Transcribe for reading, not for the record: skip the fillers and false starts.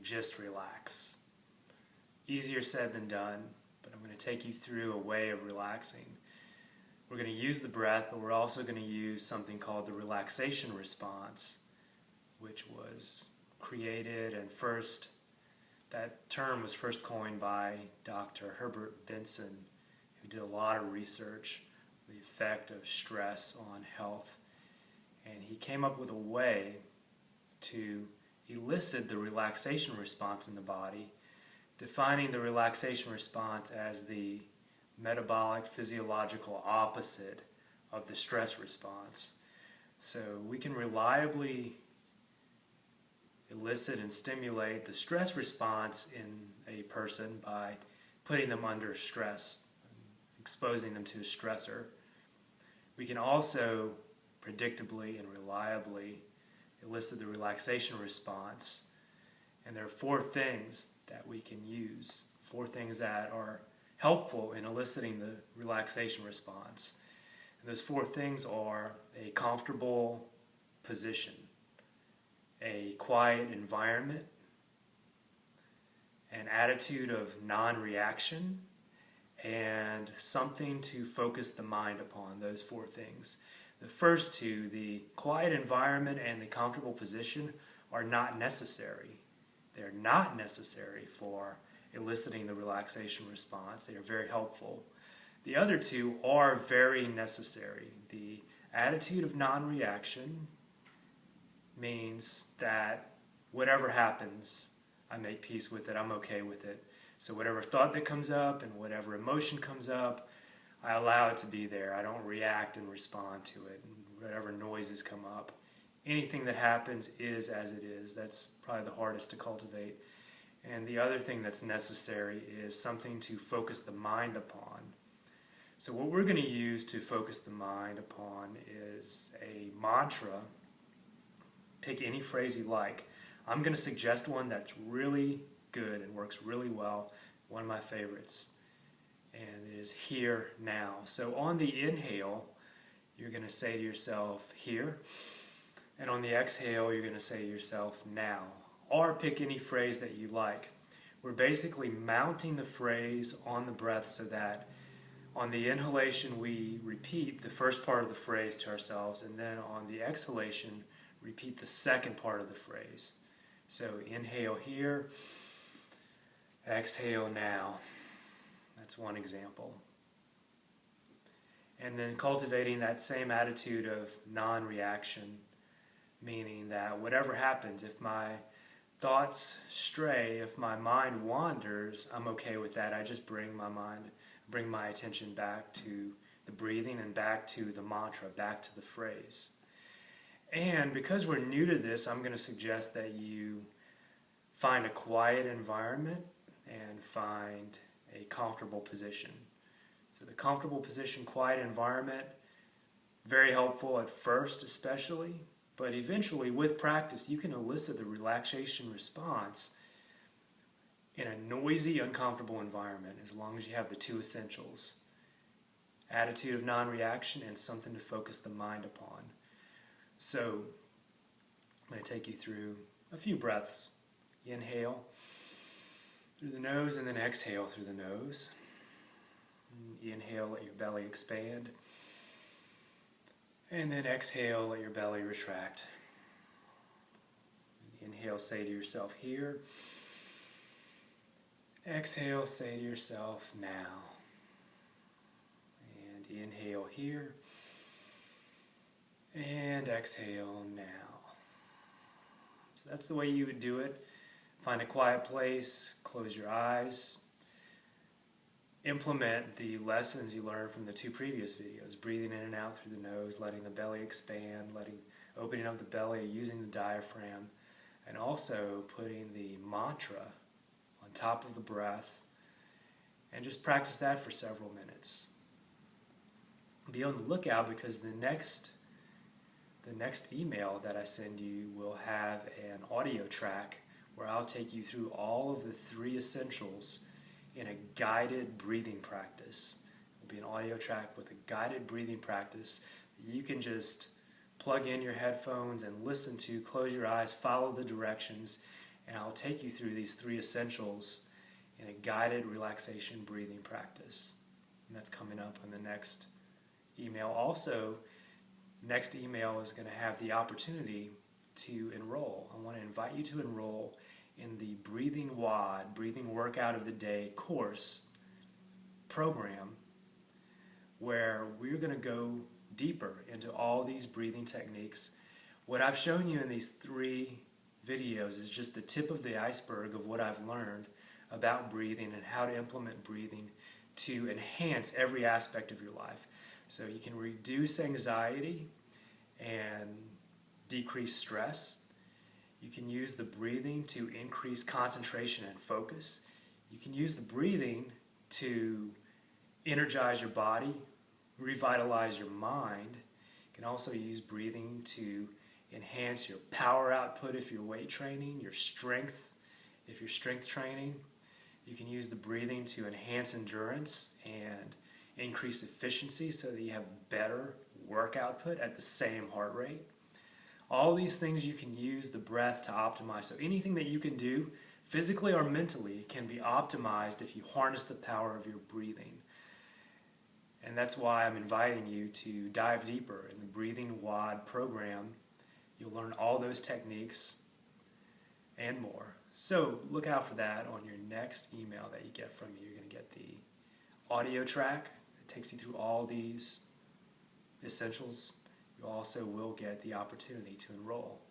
just relax. Easier said than done, but I'm going to take you through a way of relaxing. We're going to use the breath, but we're also going to use something called the relaxation response, which was created and that term was first coined by Dr. Herbert Benson, who did a lot of research on the effect of stress on health. And he came up with a way to elicit the relaxation response in the body, defining the relaxation response as the metabolic physiological opposite of the stress response. So we can reliably elicit and stimulate the stress response in a person by putting them under stress, exposing them to a stressor. We can also predictably and reliably elicit the relaxation response. And there are 4 things that we can use, 4 things that are helpful in eliciting the relaxation response. And those 4 things are a comfortable position, a quiet environment, an attitude of non-reaction, and something to focus the mind upon. Those 4 things. The first 2, the quiet environment and the comfortable position, are not necessary. They're not necessary for eliciting the relaxation response. They are very helpful. The other 2 are very necessary. The attitude of non-reaction means that whatever happens, I make peace with it, I'm okay with it. So whatever thought that comes up and whatever emotion comes up, I allow it to be there. I don't react and respond to it. And whatever noises come up, anything that happens is as it is. That's probably the hardest to cultivate. And the other thing that's necessary is something to focus the mind upon. So what we're going to use to focus the mind upon is a mantra. Pick any phrase you like. I'm going to suggest one that's really good and works really well, one of my favorites, and it is here, now. So on the inhale, you're going to say to yourself, here, and on the exhale, you're going to say to yourself, now, or pick any phrase that you like. We're basically mounting the phrase on the breath so that on the inhalation, we repeat the first part of the phrase to ourselves, and then on the exhalation, repeat the second part of the phrase. So inhale here, exhale now. That's one example. And then cultivating that same attitude of non-reaction, meaning that whatever happens, if my thoughts stray, if my mind wanders, I'm okay with that. I just bring my attention back to the breathing and back to the mantra, back to the phrase. And because we're new to this, I'm going to suggest that you find a quiet environment and find a comfortable position. So the comfortable position, quiet environment, very helpful at first especially, but eventually with practice you can elicit the relaxation response in a noisy, uncomfortable environment as long as you have the 2 essentials. Attitude of non-reaction and something to focus the mind upon. So I'm going to take you through a few breaths. Inhale through the nose and then exhale through the nose. Inhale, let your belly expand. And then exhale, let your belly retract. Inhale, say to yourself, here. Exhale, say to yourself, now. And inhale here. And exhale now. So that's the way you would do it. Find a quiet place, close your eyes. Implement the lessons you learned from the 2 previous videos. Breathing in and out through the nose, letting the belly expand, opening up the belly, using the diaphragm, and also putting the mantra on top of the breath. And just practice that for several minutes. Be on the lookout because the next email that I send you will have an audio track where I'll take you through all of the 3 essentials in a guided breathing practice. It will be an audio track with a guided breathing practice that you can just plug in your headphones and listen to, close your eyes, follow the directions, and I'll take you through these 3 essentials in a guided relaxation breathing practice. And that's coming up on the next email. Also, next email is going to have the opportunity to enroll. I want to invite you to enroll in the Breathing WOD, Breathing Workout of the Day course program, where we're going to go deeper into all these breathing techniques. What I've shown you in these 3 videos is just the tip of the iceberg of what I've learned about breathing and how to implement breathing to enhance every aspect of your life. So you can reduce anxiety and decrease stress. You can use the breathing to increase concentration and focus. You can use the breathing to energize your body, revitalize your mind. You can also use breathing to enhance your power output if you're weight training, your strength if you're strength training. You can use the breathing to enhance endurance and increase efficiency so that you have better work output at the same heart rate. All these things you can use the breath to optimize. So anything that you can do physically or mentally can be optimized if you harness the power of your breathing. And that's why I'm inviting you to dive deeper in the Breathing WOD program. You'll learn all those techniques and more. So look out for that on your next email that you get from me. You're going to get the audio track that takes you through all these essentials. You also will get the opportunity to enroll.